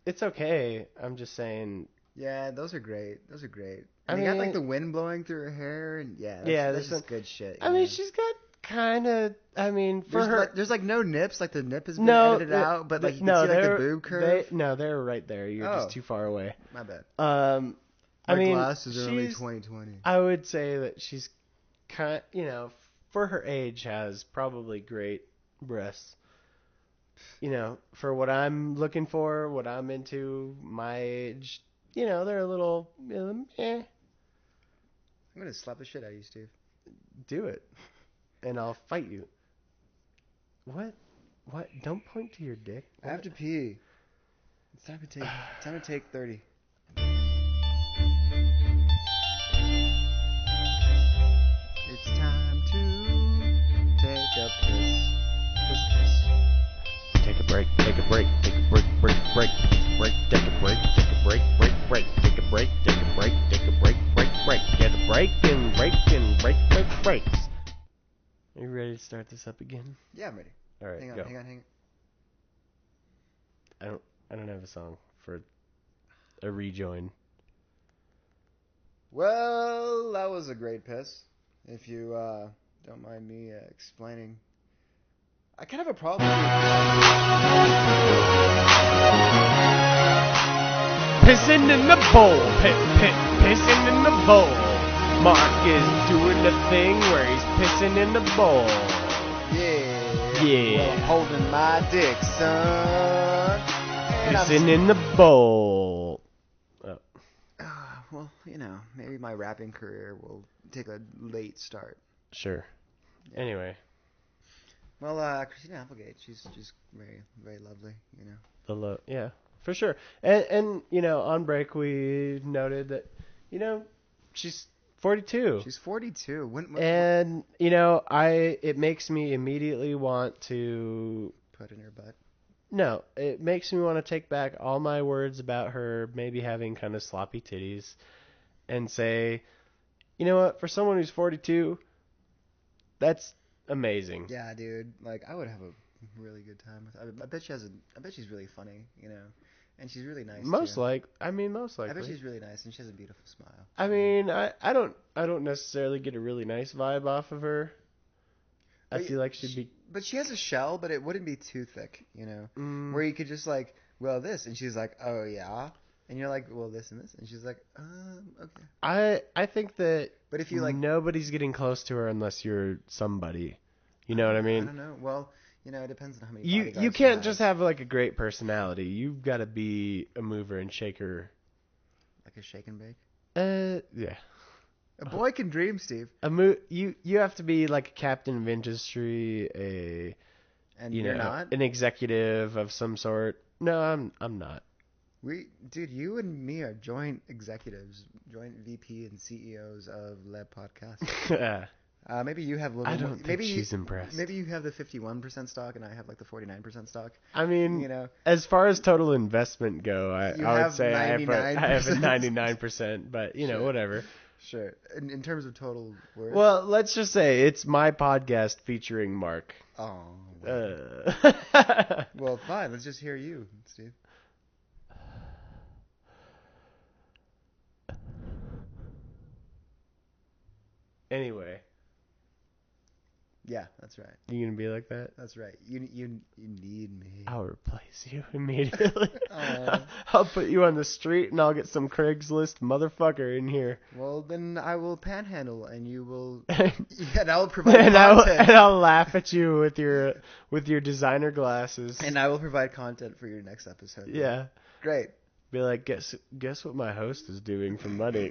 it's okay. I'm just saying. Yeah, those are great. Those are great. I And they got like mean, the wind blowing through her hair, and yeah, that's there's just some. good shit. I mean, she's got kind of. I mean, for her. There's like no nips, like the nip has been No, edited out, but like you can no, see like the boob curve. they're right there. You're Oh, just too far away. my bad. I My mean, glasses are only 20/20. I would say that she's kind, for her age, has probably great breasts. For what I'm looking for, what I'm into, my age, they're a little, eh. I'm gonna slap the shit out of you, Steve. Do it, and I'll fight you. What? What? Don't point to your dick. I have to pee. It's time to take 30. It's time to take a piss. Piss. Take a break. Take a break. Take a break. Break. Break. Break. Take a break. Take a break. Break. Break. Take a break. Take a break. Take a break. Break. Break. Get a break and break and break. Break. Breaks. Are you ready to start this up again? Yeah, I'm ready. All right, Hang on, go. hang on. I don't have a song for a rejoin. Well, that was a great piss. If you don't mind me explaining. I kind of have a problem Pissing in the bowl, pissing in the bowl. Mark is doing the thing where he's pissing in the bowl. Yeah. Yeah. Well, I'm holding my dick, son. And Pissing in the bowl. Oh. Well, maybe my rapping career will take a late start. Sure. Yeah. Anyway. Well, Christina Applegate, she's just very, very lovely, Yeah, for sure. And on break we noted that, she's 42. She's 42. And it makes me immediately want to put in her butt. No, it makes me want to take back all my words about her maybe having kind of sloppy titties and say, you know what, for someone who's 42, that's amazing. Yeah, dude. Like, I would have a really good time with her. I bet she's really funny, and she's really nice. Most likely. I bet she's really nice, and she has a beautiful smile. I mean, I don't necessarily get a really nice vibe off of her. I feel like she'd be. But she has a shell, but it wouldn't be too thick, where you could just like, well, this, and she's like, oh yeah, and you're like, well, this and this, and she's like, okay. I think that. But if you like, nobody's getting close to her unless you're somebody. You know what I mean? I don't know. Well, it depends on how many. You can't just have like a great personality. You've got to be a mover and shaker. Like a shake and bake. Yeah. A boy can dream, Steve. You have to be like a captain of industry, and you're not an executive of some sort. No, I'm not. Dude, you and me are joint executives, joint VP and CEOs of Le Podcast. Maybe you have a little. I don't think she's impressed. Maybe you have the 51% stock, and I have like the 49% stock. I mean, as far as total investment go, I would say I have a 99%, but sure. Whatever. Sure. In terms of total worth. Well, let's just say it's my podcast featuring Mark. Oh. Well, fine. Let's just hear you, Steve. Anyway. Yeah, that's right. You gonna be like that? That's right. You need me. I'll replace you immediately. I'll put you on the street and I'll get some Craigslist motherfucker in here. Well, then I will panhandle and you will. And I will provide content. And I'll laugh at you with your designer glasses. And I will provide content for your next episode. Yeah. Great. Be like, guess what my host is doing for money.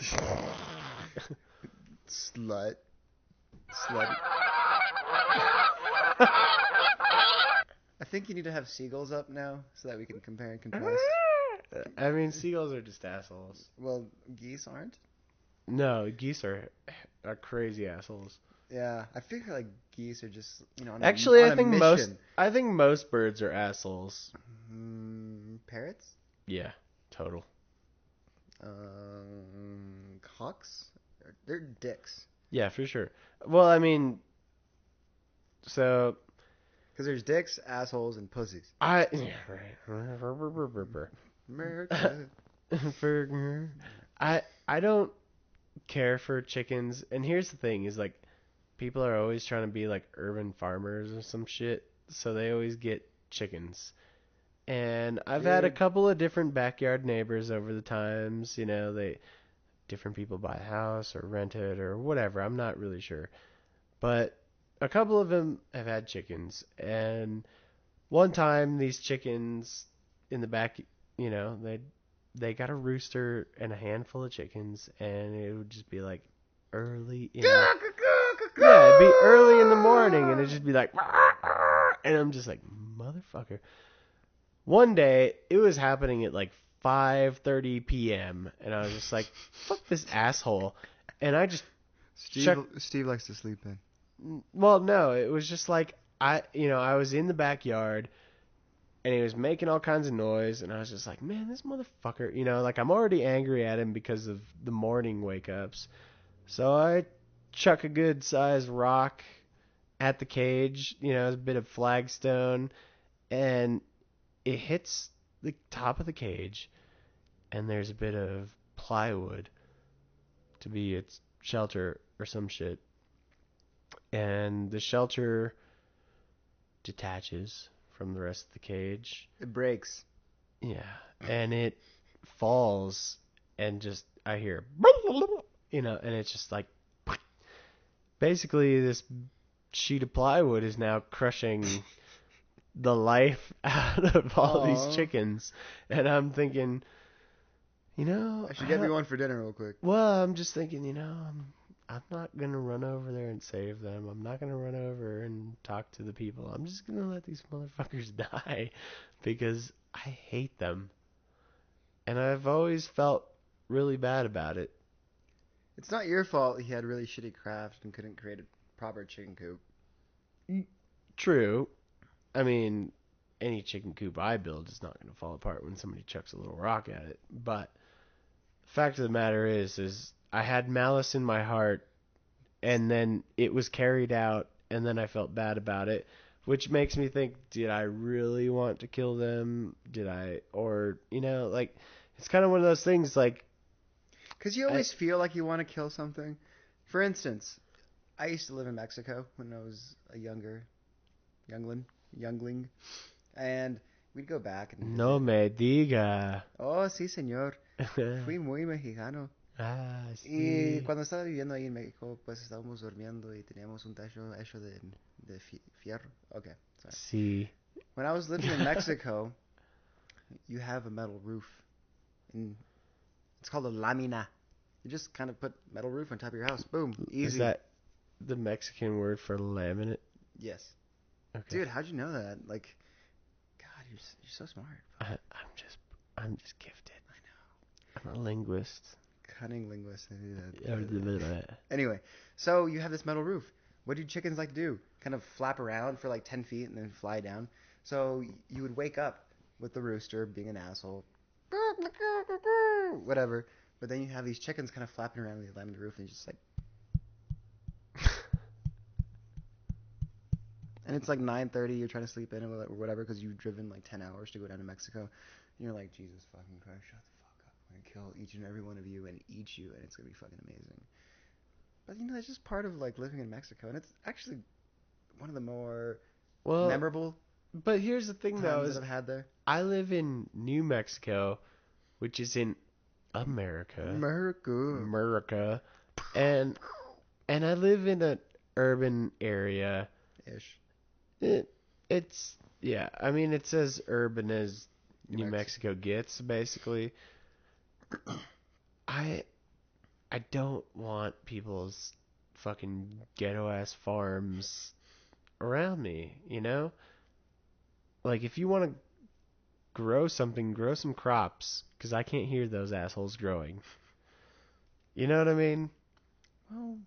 Slut. I think you need to have seagulls up now so that we can compare and contrast. I mean, seagulls are just assholes. Well, geese aren't? No, geese are crazy assholes. Yeah, I figure like geese are just, Actually, I think most birds are assholes. Parrots? Yeah, total. Hawks? They're dicks. Yeah, for sure. Well, I mean, so Because there's dicks, assholes, and pussies. Yeah, right. America. I don't care for chickens, and here's the thing: is like people are always trying to be like urban farmers or some shit, so they always get chickens. And I've had a Dude. couple of different backyard neighbors over the times. You know, different people buy a house or rent it or whatever. I'm not really sure, but a couple of them have had chickens, and one time these chickens in the back, they got a rooster and a handful of chickens, and it would just be like early in the yeah, it'd be early in the morning, and it'd just be like, and I'm just like, motherfucker. One day, it was happening at like 5:30 p.m., and I was just like, fuck this asshole, and I just Steve likes to sleep in. well, no, it was just like I was in the backyard and he was making all kinds of noise, and I was just like, man, this motherfucker, like I'm already angry at him because of the morning wake ups. So I chuck a good sized rock at the cage, a bit of flagstone, and it hits the top of the cage, and there's a bit of plywood to be its shelter or some shit. And the shelter detaches from the rest of the cage. It breaks. Yeah, and it falls, and just I hear, and it's just like, basically this sheet of plywood is now crushing the life out of all these chickens, and I'm thinking, I should get me one for dinner real quick. well, I'm just thinking, I'm not gonna run over there and save them. I'm not gonna run over and talk to the people. I'm just gonna let these motherfuckers die because I hate them. And I've always felt really bad about it. It's not your fault he had really shitty craft and couldn't create a proper chicken coop. True. I mean, any chicken coop I build is not going to fall apart when somebody chucks a little rock at it. But the fact of the matter is I had malice in my heart, and then it was carried out, and then I felt bad about it, which makes me think, did I really want to kill them? Like, it's kind of one of those things, like, Because you always feel like you want to kill something. For instance, I used to live in Mexico when I was a youngling, and we'd go back and visit. No me diga. Oh, sí, señor. Fui muy mexicano. Ah, Y sí. cuando estaba viviendo ahí en México, pues estábamos durmiendo y teníamos un techo hecho de fierro. Okay, sorry. Sí. When I was living in Mexico, you have a metal roof. And it's called a lamina. You just kind of put metal roof on top of your house. Boom. Easy. Is that the Mexican word for laminate? Yes. Okay. Dude, how'd you know that? Like, God, you're so smart. I'm just gifted. I know. I'm a linguist. Cunning linguist. Yeah. Anyway, so you have this metal roof. What do chickens like to do? Kind of flap around for like 10 feet and then fly down. So you would wake up with the rooster being an asshole. Whatever. But then you have these chickens kind of flapping around the laminate roof and you're just like... And it's like 9:30, you're trying to sleep in or whatever because you've driven like 10 hours to go down to Mexico. And you're like, Jesus fucking Christ, shut the fuck up. I'm going to kill each and every one of you and eat you, and it's going to be fucking amazing. But, it's just part of like living in Mexico. And it's actually one of the more memorable but here's the thing, though, times that I've had there. I live in New Mexico, which is in America. America. And I live in an urban area. Ish. It's I mean, it's as urban as New Mexico gets, basically. I don't want people's fucking ghetto ass farms around me, Like, if you want to grow something, grow some crops, because I can't hear those assholes growing. You know what I mean? Well,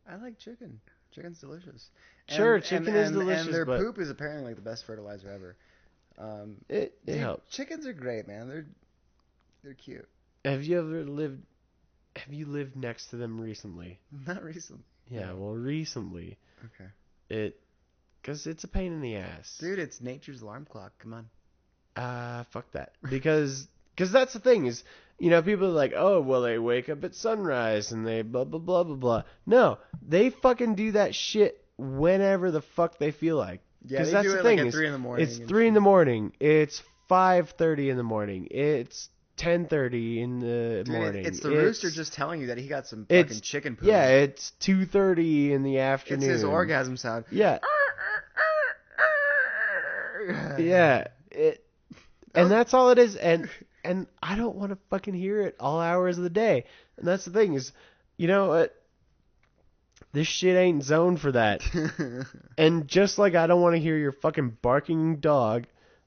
I like chicken. Chicken's delicious. Sure, chicken is delicious, and their but poop is apparently like the best fertilizer ever. It helps. Chickens are great, man. They're cute. Have you lived next to them recently? Not recently. Yeah, No. well, recently. Okay. Because it's a pain in the ass. Dude, it's nature's alarm clock. Come on. Fuck that. Because that's the thing is, people are like, oh, well, they wake up at sunrise and they blah, blah, blah, blah, blah. No, they fucking do that shit whenever the fuck they feel like. Yeah, Because they that's do the it thing. like at 3 in the morning. It's 3 in the morning. It's 5:30 in the morning. It's 10:30 in the morning. It's the rooster just telling you that he got some fucking chicken poop. Yeah, it's 2:30 in the afternoon. It's his orgasm sound. Yeah. Yeah. And that's all it is. And I don't want to fucking hear it all hours of the day. And that's the thing is, you know what? This shit ain't zoned for that. And just like I don't want to hear your fucking barking dog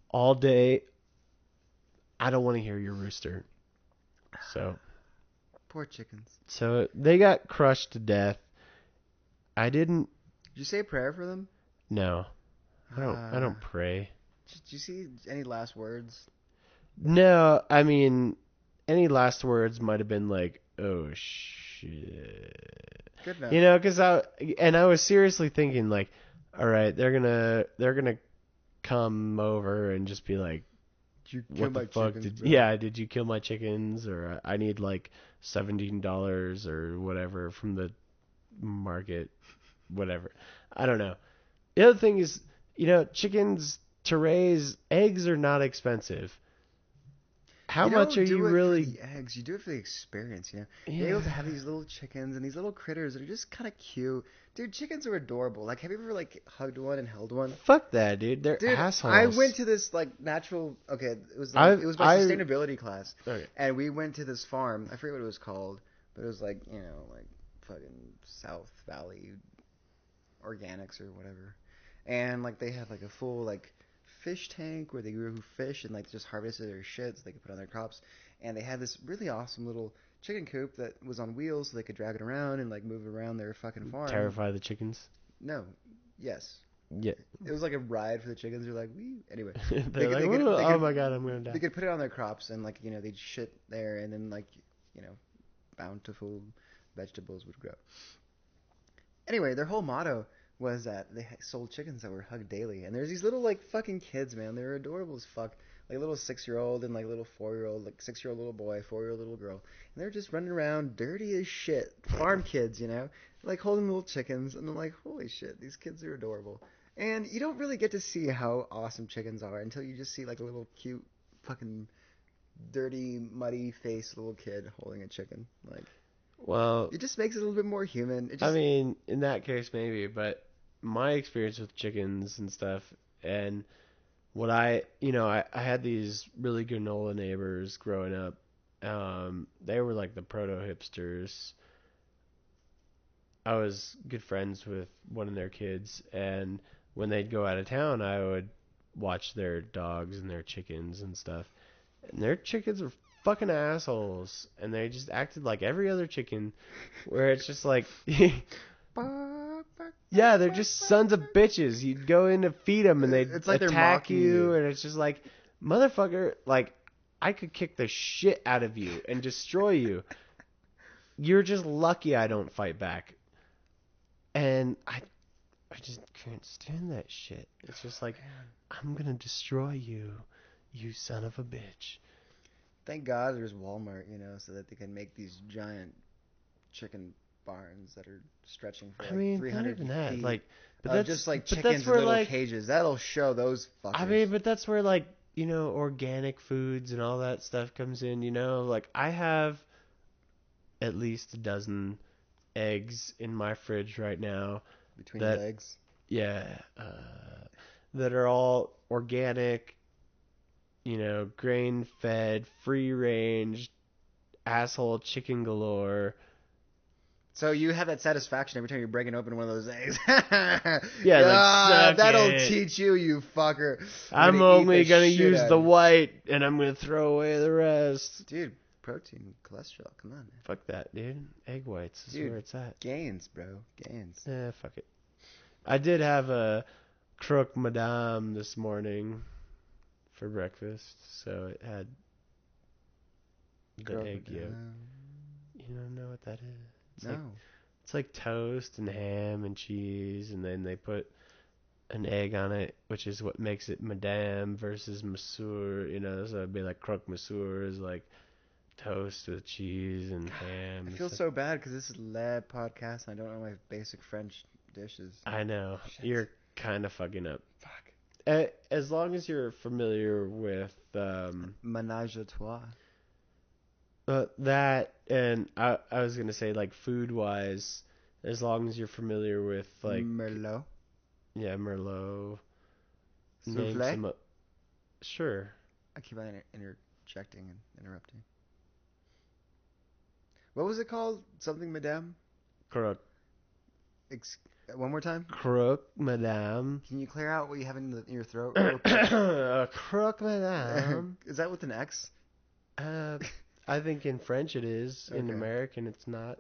all day, I don't want to hear your rooster. So. Poor chickens. So they got crushed to death. I didn't. Did you say a prayer for them? No. I don't pray. Did you see any last words? No, I mean, any last words might have been like, "Oh shit." Good enough. Because I was seriously thinking like, all right, they're gonna come over and just be like, Did you kill what the my fuck chickens, did you kill my chickens? Or I need like $17 or whatever from the market, whatever. I don't know. The other thing is, chickens to raise, eggs are not expensive. How much are you really? For the eggs, you do it for the experience, Yeah. You're able to have these little chickens and these little critters that are just kind of cute. Dude, chickens are adorable. Like, have you ever like hugged one and held one? Fuck that, dude. They're assholes. I went to this like natural. Okay, it was my sustainability class, Okay. and we went to this farm. I forget what it was called, but it was like like fucking South Valley Organics or whatever, and like they had like a full like fish tank where they grew fish and like just harvested their shit so they could put on their crops, and they had this really awesome little chicken coop that was on wheels so they could drag it around and like move around their fucking farm. Terrify the chickens? No. Yes. Yeah. It was like a ride for the chickens. They're like, wee. Anyway. Oh my god, I'm gonna die. They could put it on their crops and like, they'd shit there and then like, bountiful vegetables would grow. Anyway, their whole motto was that they sold chickens that were hugged daily. And there's these little like fucking kids, man. They're adorable as fuck. Like little 6-year-old and like little 4-year-old, like 6-year-old little boy, 4-year-old little girl. And they're just running around dirty as shit. Farm kids, like holding little chickens. And I'm like, holy shit, these kids are adorable. And you don't really get to see how awesome chickens are until you just see like a little cute fucking dirty, muddy faced little kid holding a chicken. Like, well, it just makes it a little bit more human. I mean, in that case maybe, but my experience with chickens and stuff, and what I had these really granola neighbors growing up. They were like the proto hipsters. I was good friends with one of their kids, and when they'd go out of town, I would watch their dogs and their chickens and stuff. And their chickens were fucking assholes, and they just acted like every other chicken, where it's just like, yeah, they're just sons of bitches. You'd go in to feed them, and they'd attack you, and it's just like, motherfucker, like, I could kick the shit out of you and destroy you. You're just lucky I don't fight back. And I just can't stand that shit. It's just like, I'm gonna destroy you, you son of a bitch. Thank God there's Walmart, so that they can make these giant chicken barns that are stretching for 300 feet. That. Like, but that's just like chickens in little like, cages. That'll show those fuckers. I mean, but that's where like, organic foods and all that stuff comes in. Like I have at least a dozen eggs in my fridge right now. Between legs? Yeah. That are all organic, grain-fed, free-range, asshole chicken galore. So you have that satisfaction every time you're breaking open one of those eggs. Yeah, that'll teach you, you fucker. I'm only going to use the white, and I'm going to throw away the rest. Dude, protein, cholesterol, come on, man. Fuck that, dude. Egg whites is where it's at. Gains, bro. Gains. Yeah, fuck it. I did have a croque madame this morning for breakfast, so it had the egg yolk. You don't know what that is? It's like toast and ham and cheese, and then they put an egg on it, which is what makes it Madame versus Monsieur. You know, so it'd be like croque monsieur is like toast with cheese and ham. I and feel stuff. so bad because this is Le podcast and I don't know my basic French dishes. I know. Shit. You're kind of fucking up. Fuck. As long as you're familiar with Ménage à trois. that, and I was gonna say like food wise, as long as you're familiar with like Merlot. yeah Merlot. Name Soufflé. some. Sure. I keep on interjecting and interrupting. What was it called? Something Madame? Croque. One more time? Croque Madame. Can you clear out what you have in your throat real quick? Croque Madame. Is that with an X? I think in French it is. In Okay. American it's not.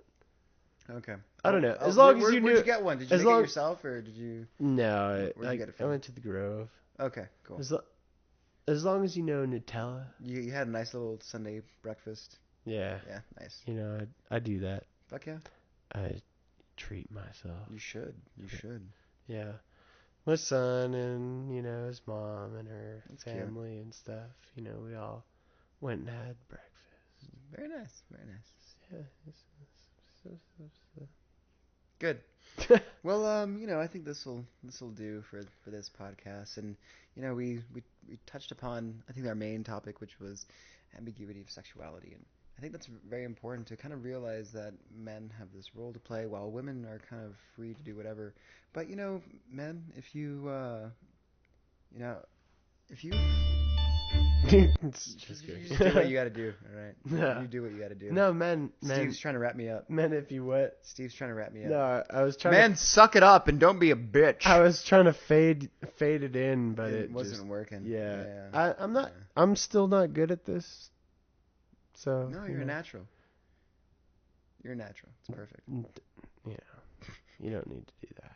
Okay. I don't know. Oh, As long as you where'd knew. you get one? Did you as make it long- yourself or did you? No, Where'd you get it I from? went to the Grove. Okay, cool. As long as you know Nutella. You had a nice little Sunday breakfast. Yeah. Yeah, nice. You know, I do that. Fuck yeah. I treat myself. You should. You should. Yeah. My son and, you know, his mom and her That's cute. family and stuff. You know, we all went and had breakfast. Very nice. Very nice. Yeah. Good. Well, you know, I think this'll do for this podcast, and you know, we touched upon I think our main topic, which was ambiguity of sexuality, and I think that's very important to kind of realize that men have this role to play while women are kind of free to do whatever. But you know, men, if you It's just you kidding. just do what you got to do, all right? No. You do what you got to do. No, men. Steve's trying to wrap me up. Men, if you what? Steve's trying to wrap me up. No, I was trying Man, suck it up and don't be a bitch. I was trying to fade it in, but it wasn't just, working. Yeah. Yeah. I'm not. Yeah. I'm still not good at this. So. No, you're a natural. You're a natural. It's perfect. Yeah. You don't need to do that.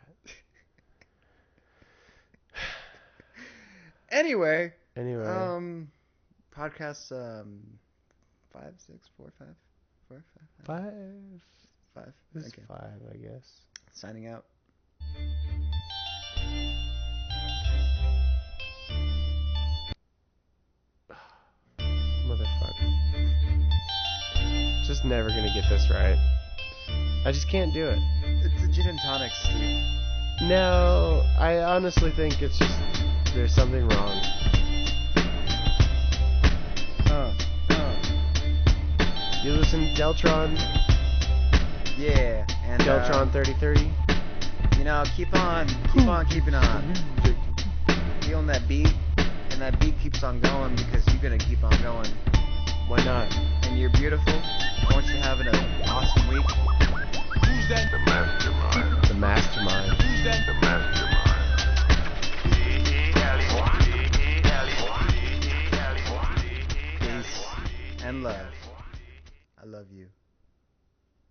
Anyway. Podcast 5, 6, 4, 5, 4, 5, 5. 5. 5. This Okay. is 5, I guess. Signing out. Motherfucker. Just never gonna get this right. I just can't do it. It's a gin and tonic, Steve. No, I honestly think it's just there's something wrong. You listen to Deltron? Yeah, and Deltron 3030? you know, keep on keeping on. Feeling that beat, and that beat keeps on going because you're gonna keep on going. Why not? And you're beautiful. I want you having an awesome week. Who's that? The mastermind. The mastermind. Who's that? The mastermind. Peace and love. I love you.